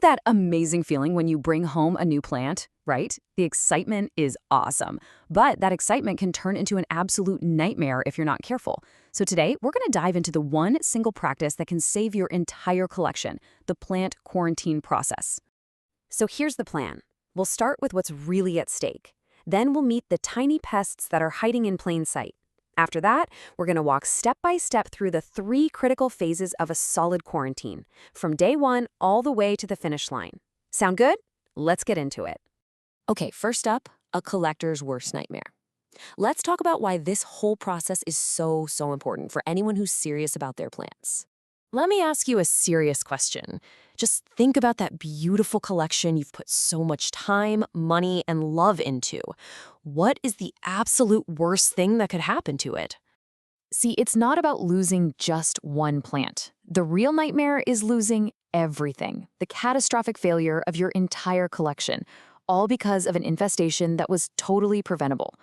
that amazing feeling when you bring home a new plant, right? The excitement is awesome, but that excitement can turn into an absolute nightmare if you're not careful. So today, we're going to dive into the one single practice that can save your entire collection, the plant quarantine process. So here's the plan. We'll start with what's really at stake. Then we'll meet the tiny pests that are hiding in plain sight. After that, we're going to walk step by step through the 3 critical phases of a solid quarantine, from day 1 all the way to the finish line. Sound good? Let's get into it. Okay, first up, a collector's worst nightmare. Let's talk about why this whole process is so important for anyone who's serious about their plants. Let me ask you a serious question. Just think about that beautiful collection you've put so much time, money, and love into. What is the absolute worst thing that could happen to it? See, it's not about losing just one plant. The real nightmare is losing everything, the catastrophic failure of your entire collection, all because of an infestation that was totally preventable.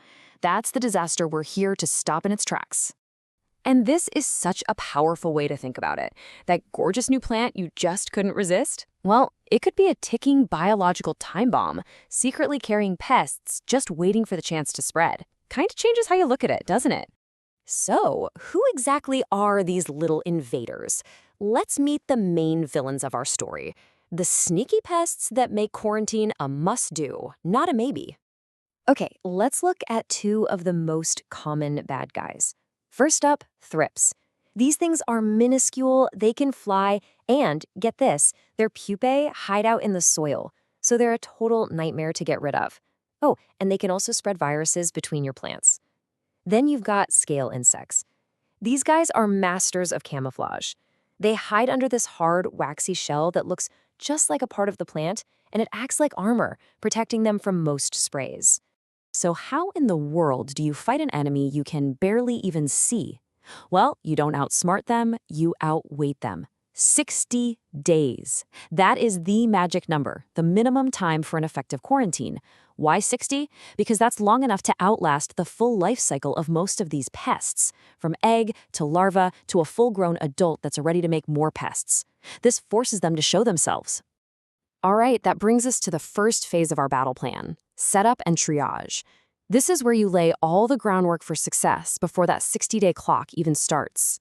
That's the disaster we're here to stop in its tracks. And this is such a powerful way to think about it. That gorgeous new plant you just couldn't resist? Well, it could be a ticking biological time bomb, secretly carrying pests just waiting for the chance to spread. Kind of changes how you look at it, doesn't it? So, who exactly are these little invaders? Let's meet the main villains of our story. The sneaky pests that make quarantine a must-do, not a maybe. Okay, let's look at 2 of the most common bad guys. First up, thrips. These things are minuscule, they can fly, and, get this, their pupae hide out in the soil, so they're a total nightmare to get rid of. Oh, and they can also spread viruses between your plants. Then you've got scale insects. These guys are masters of camouflage. They hide under this hard, waxy shell that looks just like a part of the plant, and it acts like armor, protecting them from most sprays. So how in the world do you fight an enemy you can barely even see? Well, you don't outsmart them, you outwait them. 60 days. That is the magic number, the minimum time for an effective quarantine. Why 60? Because that's long enough to outlast the full life cycle of most of these pests, from egg to larva to a full-grown adult that's ready to make more pests. This forces them to show themselves. All right, that brings us to the first phase of our battle plan, setup and triage. This is where you lay all the groundwork for success before that 60-day clock even starts.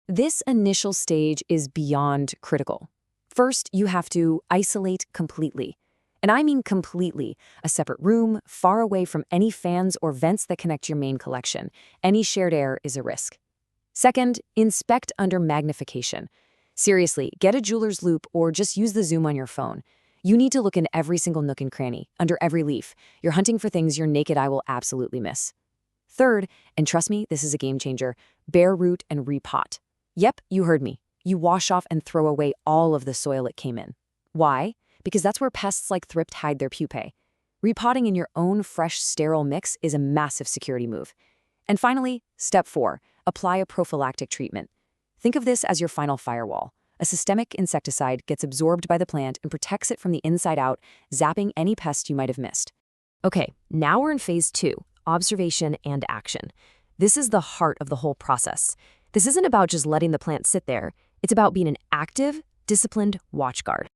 This initial stage is beyond critical. First, you have to isolate completely. And I mean completely, a separate room, far away from any fans or vents that connect your main collection. Any shared air is a risk. Second, inspect under magnification. Seriously, get a jeweler's loupe or just use the zoom on your phone. You need to look in every single nook and cranny, under every leaf. You're hunting for things your naked eye will absolutely miss. Third, and trust me, this is a game changer, bare root and repot. Yep, you heard me. You wash off and throw away all of the soil it came in. Why? Because that's where pests like thrips hide their pupae. Repotting in your own fresh, sterile mix is a massive security move. And finally, step 4, apply a prophylactic treatment. Think of this as your final firewall. A systemic insecticide gets absorbed by the plant and protects it from the inside out, zapping any pest you might have missed. Okay, now we're in phase 2, observation and action. This is the heart of the whole process. This isn't about just letting the plant sit there. It's about being an active, disciplined watchguard.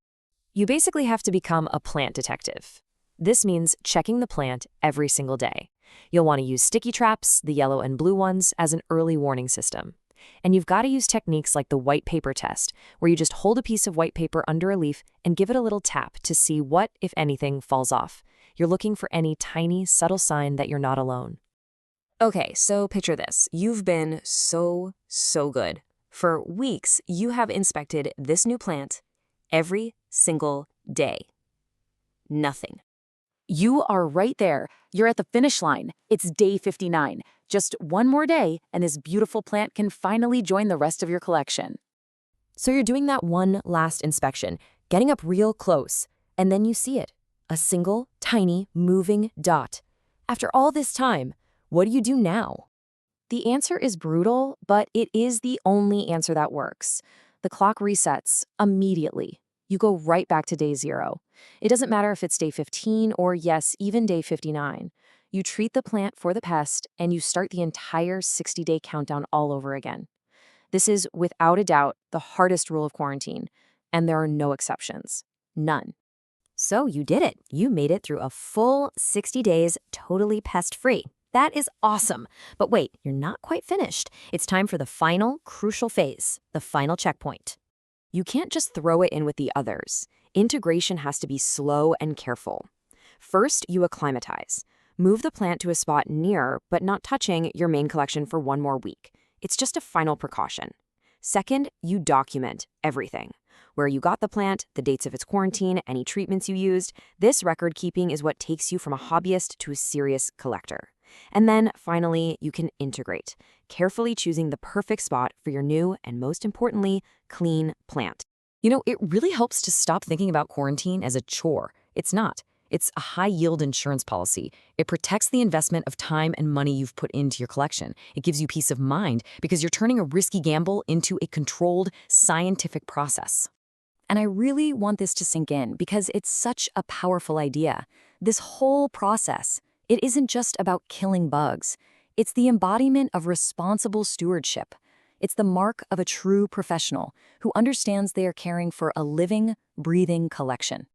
You basically have to become a plant detective. This means checking the plant every single day. You'll want to use sticky traps, the yellow and blue ones, as an early warning system. And you've got to use techniques like the white paper test, where you just hold a piece of white paper under a leaf and give it a little tap to see what, if anything, falls off. You're looking for any tiny, subtle sign that you're not alone. Okay, so picture this. You've been so good. For weeks, you have inspected this new plant every single day. Nothing. You are right there. You're at the finish line. It's day 59. Just one more day, and this beautiful plant can finally join the rest of your collection. So you're doing that one last inspection, getting up real close, and then you see it. A single, tiny, moving dot. After all this time, what do you do now? The answer is brutal, but it is the only answer that works. The clock resets immediately. You go right back to day 0. It doesn't matter if it's day 15 or, yes, even day 59. You treat the plant for the pest, and you start the entire 60-day countdown all over again. This is, without a doubt, the hardest rule of quarantine, and there are no exceptions. None. So you did it. You made it through a full 60 days totally pest-free. That is awesome. But wait, you're not quite finished. It's time for the final, crucial phase, the final checkpoint. You can't just throw it in with the others. Integration has to be slow and careful. First, you acclimatize. Move the plant to a spot near, but not touching, your main collection for 1 more week. It's just a final precaution. Second, you document everything. Where you got the plant, the dates of its quarantine, any treatments you used. This record keeping is what takes you from a hobbyist to a serious collector. And then, finally, you can integrate, carefully choosing the perfect spot for your new and, most importantly, clean plant. It really helps to stop thinking about quarantine as a chore. It's not. It's a high-yield insurance policy. It protects the investment of time and money you've put into your collection. It gives you peace of mind because you're turning a risky gamble into a controlled, scientific process. And I really want this to sink in because it's such a powerful idea. This whole process, it isn't just about killing bugs. It's the embodiment of responsible stewardship. It's the mark of a true professional who understands they are caring for a living, breathing collection.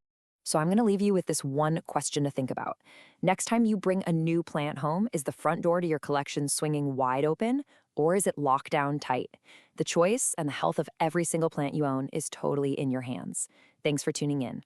So I'm going to leave you with this one question to think about. Next time you bring a new plant home, is the front door to your collection swinging wide open, or is it locked down tight? The choice and the health of every single plant you own is totally in your hands. Thanks for tuning in.